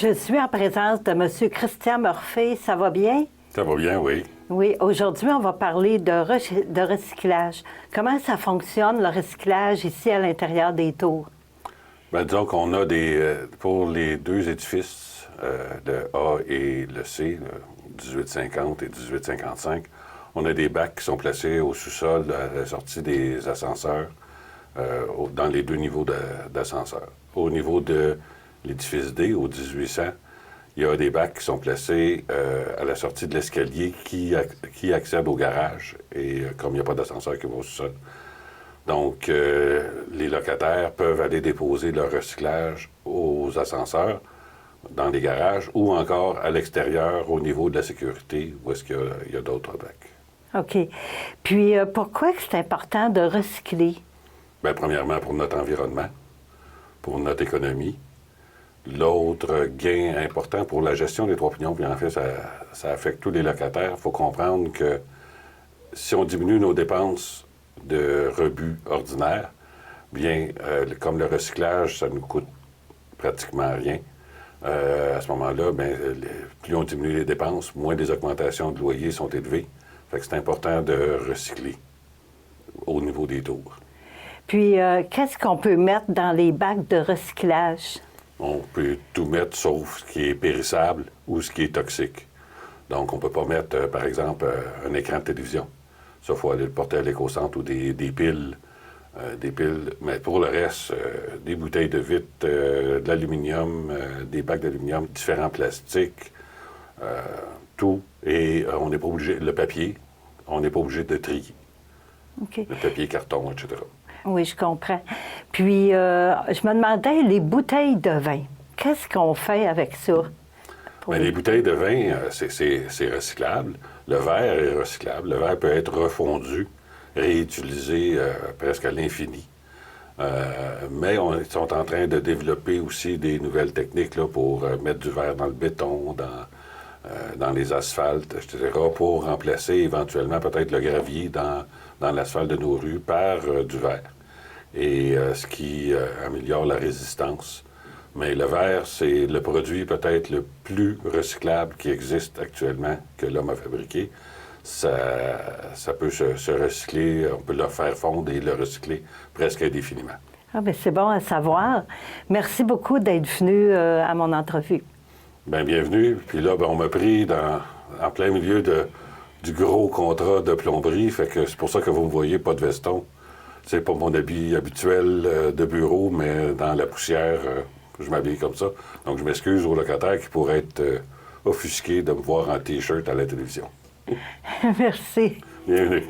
Je suis en présence de M. Christian Murphy. Ça va bien? Ça va bien, oui. Oui, aujourd'hui, on va parler de recyclage. Comment ça fonctionne, le recyclage, ici, à l'intérieur des tours? Bien, disons qu'on a pour les deux édifices, le A et le C, le 1850 et 1855, on a des bacs qui sont placés au sous-sol à la sortie des ascenseurs, dans les deux niveaux d'ascenseur. Au niveau de l'édifice D, au 1800, il y a des bacs qui sont placés à la sortie de l'escalier qui accèdent au garage. Et comme il n'y a pas d'ascenseur qui va au sous-sol, donc les locataires peuvent aller déposer leur recyclage aux ascenseurs, dans les garages, ou encore à l'extérieur, au niveau de la sécurité, où est-ce qu'il y a d'autres bacs. OK. Puis, pourquoi c'est important de recycler? Bien, premièrement, pour notre environnement, pour notre économie. L'autre gain important pour la gestion des trois pignons, puis en fait, ça affecte tous les locataires. Il faut comprendre que si on diminue nos dépenses de rebut ordinaire, bien, comme le recyclage, ça nous coûte pratiquement rien. À ce moment-là, bien, plus on diminue les dépenses, moins les augmentations de loyer sont élevées. Fait que c'est important de recycler au niveau des tours. Puis, qu'est-ce qu'on peut mettre dans les bacs de recyclage? On peut tout mettre sauf ce qui est périssable ou ce qui est toxique. Donc, on ne peut pas mettre, par exemple, un écran de télévision. Ça, il faut aller le porter à l'éco-centre ou des piles. Mais pour le reste, des bouteilles de vitre, de l'aluminium, des bacs d'aluminium, différents plastiques, tout. Et on n'est pas obligé, le papier, on n'est pas obligé de trier. OK. Le papier, carton, etc. Oui, je comprends. Puis, je me demandais, les bouteilles de vin, qu'est-ce qu'on fait avec ça? Bien, les bouteilles de vin, c'est recyclable. Le verre est recyclable. Le verre peut être refondu, réutilisé presque à l'infini. Mais ils sont en train de développer aussi des nouvelles techniques là, pour mettre du verre dans le béton, dans les asphaltes, etc., pour remplacer éventuellement peut-être le gravier dans l'asphalte de nos rues par du verre. Et ce qui améliore la résistance. Mais le verre, c'est le produit peut-être le plus recyclable qui existe actuellement, que l'homme a fabriqué. Ça peut se recycler, on peut le faire fondre et le recycler presque indéfiniment. Ah, bien, c'est bon à savoir. Merci beaucoup d'être venu à mon entrevue. Bien, bienvenue. Puis là, ben, on m'a pris en plein milieu du gros contrat de plomberie, fait que c'est pour ça que vous me voyez pas de veston. C'est pas mon habit habituel de bureau, mais dans la poussière, je m'habille comme ça. Donc, je m'excuse aux locataires qui pourraient être offusqués de me voir en T-shirt à la télévision. Merci. Bienvenue.